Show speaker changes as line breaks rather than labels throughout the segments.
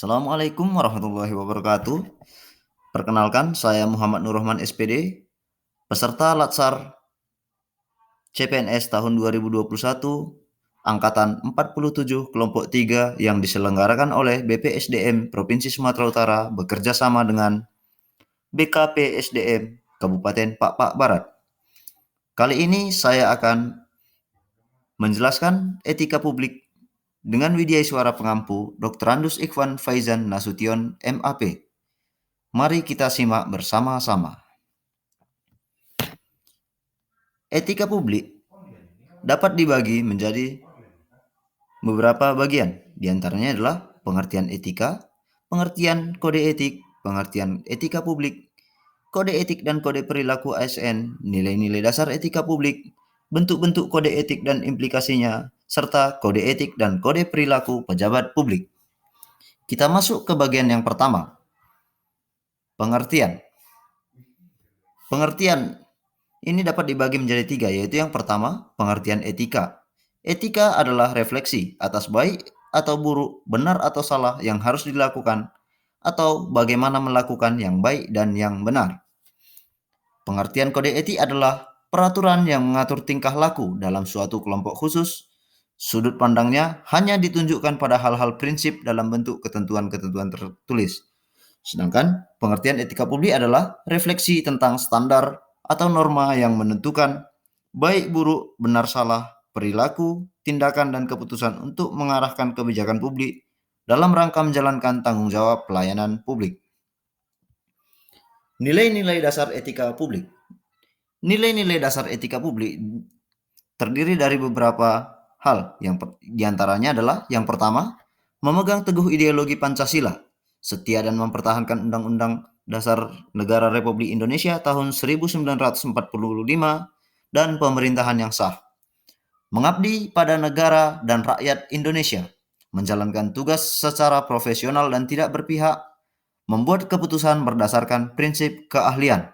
Assalamualaikum warahmatullahi wabarakatuh. Perkenalkan, saya Muhammad Nur Rahman SPD, peserta Latsar CPNS tahun 2021, Angkatan 47 Kelompok 3 yang diselenggarakan oleh BPSDM Provinsi Sumatera Utara bekerja sama dengan BKPSDM Kabupaten Pak Barat. Kali ini saya akan menjelaskan etika publik dengan Widya Suara Pengampu Dr. Andus Ikhwan Faizan Nasution MAP. Mari kita simak bersama-sama. Etika publik dapat dibagi menjadi beberapa bagian. Di antaranya adalah pengertian etika, pengertian kode etik, pengertian etika publik, kode etik dan kode perilaku ASN, nilai-nilai dasar etika publik, bentuk-bentuk kode etik dan implikasinya, serta kode etik dan kode perilaku pejabat publik. Kita masuk ke bagian yang pertama, pengertian. Pengertian ini dapat dibagi menjadi tiga, yaitu yang pertama, pengertian etika. Etika adalah refleksi atas baik atau buruk, benar atau salah yang harus dilakukan, atau bagaimana melakukan yang baik dan yang benar. Pengertian kode etik adalah peraturan yang mengatur tingkah laku dalam suatu kelompok khusus. Sudut pandangnya hanya ditunjukkan pada hal-hal prinsip dalam bentuk ketentuan-ketentuan tertulis. Sedangkan pengertian etika publik adalah refleksi tentang standar atau norma yang menentukan baik buruk, benar salah, perilaku, tindakan dan keputusan untuk mengarahkan kebijakan publik dalam rangka menjalankan tanggung jawab pelayanan publik. Nilai-nilai dasar etika publik. Nilai-nilai dasar etika publik terdiri dari beberapa hal. Yang diantaranya adalah yang pertama, memegang teguh ideologi Pancasila, setia dan mempertahankan Undang-Undang Dasar Negara Republik Indonesia tahun 1945 dan pemerintahan yang sah. Mengabdi pada negara dan rakyat Indonesia, menjalankan tugas secara profesional dan tidak berpihak, membuat keputusan berdasarkan prinsip keahlian,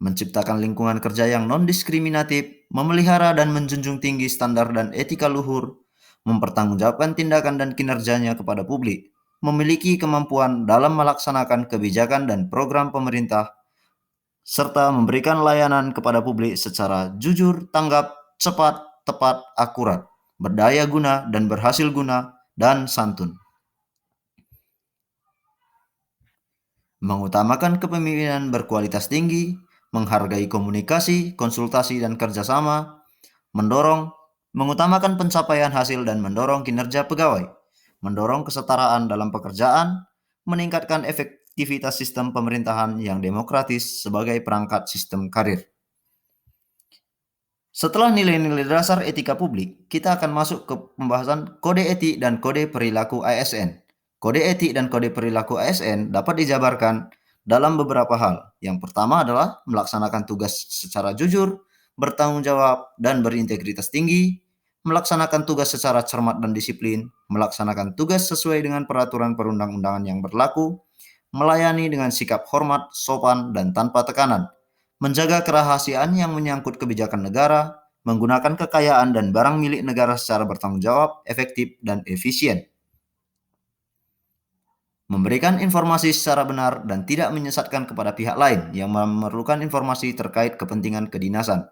menciptakan lingkungan kerja yang non-diskriminatif, memelihara dan menjunjung tinggi standar dan etika luhur, mempertanggungjawabkan tindakan dan kinerjanya kepada publik, memiliki kemampuan dalam melaksanakan kebijakan dan program pemerintah, serta memberikan layanan kepada publik secara jujur, tanggap, cepat, tepat, akurat, berdaya guna dan berhasil guna, dan santun. Mengutamakan kepemimpinan berkualitas tinggi, menghargai komunikasi, konsultasi, dan kerjasama, mengutamakan pencapaian hasil dan mendorong kinerja pegawai, mendorong kesetaraan dalam pekerjaan, meningkatkan efektivitas sistem pemerintahan yang demokratis sebagai perangkat sistem karir. Setelah nilai-nilai dasar etika publik, kita akan masuk ke pembahasan kode etik dan kode perilaku ASN. Kode etik dan kode perilaku ASN dapat dijabarkan dalam beberapa hal. Yang pertama adalah melaksanakan tugas secara jujur, bertanggung jawab, dan berintegritas tinggi, melaksanakan tugas secara cermat dan disiplin, melaksanakan tugas sesuai dengan peraturan perundang-undangan yang berlaku, melayani dengan sikap hormat, sopan, dan tanpa tekanan, menjaga kerahasiaan yang menyangkut kebijakan negara, menggunakan kekayaan dan barang milik negara secara bertanggung jawab, efektif, dan efisien, memberikan informasi secara benar dan tidak menyesatkan kepada pihak lain yang memerlukan informasi terkait kepentingan kedinasan,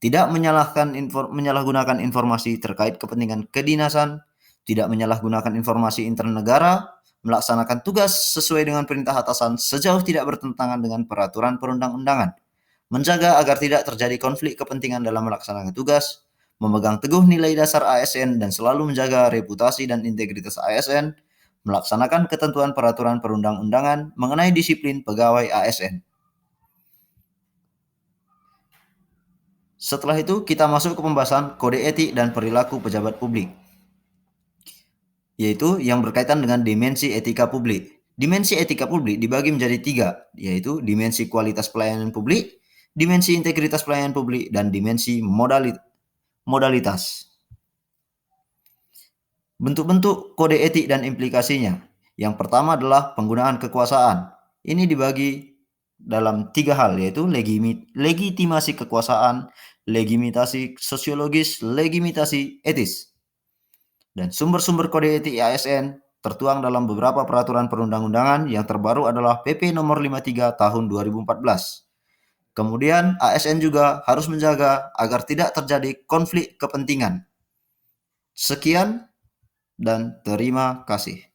tidak menyalahgunakan informasi terkait kepentingan kedinasan, tidak menyalahgunakan informasi intern negara, melaksanakan tugas sesuai dengan perintah atasan sejauh tidak bertentangan dengan peraturan perundang-undangan, menjaga agar tidak terjadi konflik kepentingan dalam melaksanakan tugas, memegang teguh nilai dasar ASN dan selalu menjaga reputasi dan integritas ASN, melaksanakan ketentuan peraturan perundang-undangan mengenai disiplin pegawai ASN. Setelah itu kita masuk ke pembahasan kode etik dan perilaku pejabat publik, yaitu yang berkaitan dengan dimensi etika publik. Dimensi etika publik dibagi menjadi tiga, yaitu dimensi kualitas pelayanan publik, dimensi integritas pelayanan publik, dan dimensi modalitas. Bentuk-bentuk kode etik dan implikasinya. Yang pertama adalah penggunaan kekuasaan. Ini dibagi dalam tiga hal, yaitu legitimasi kekuasaan, legitimasi sosiologis, legitimasi etis. Dan sumber-sumber kode etik ASN tertuang dalam beberapa peraturan perundang-undangan. Yang terbaru adalah PP nomor 53 tahun 2014. Kemudian ASN juga harus menjaga agar tidak terjadi konflik kepentingan. Sekian dan terima kasih.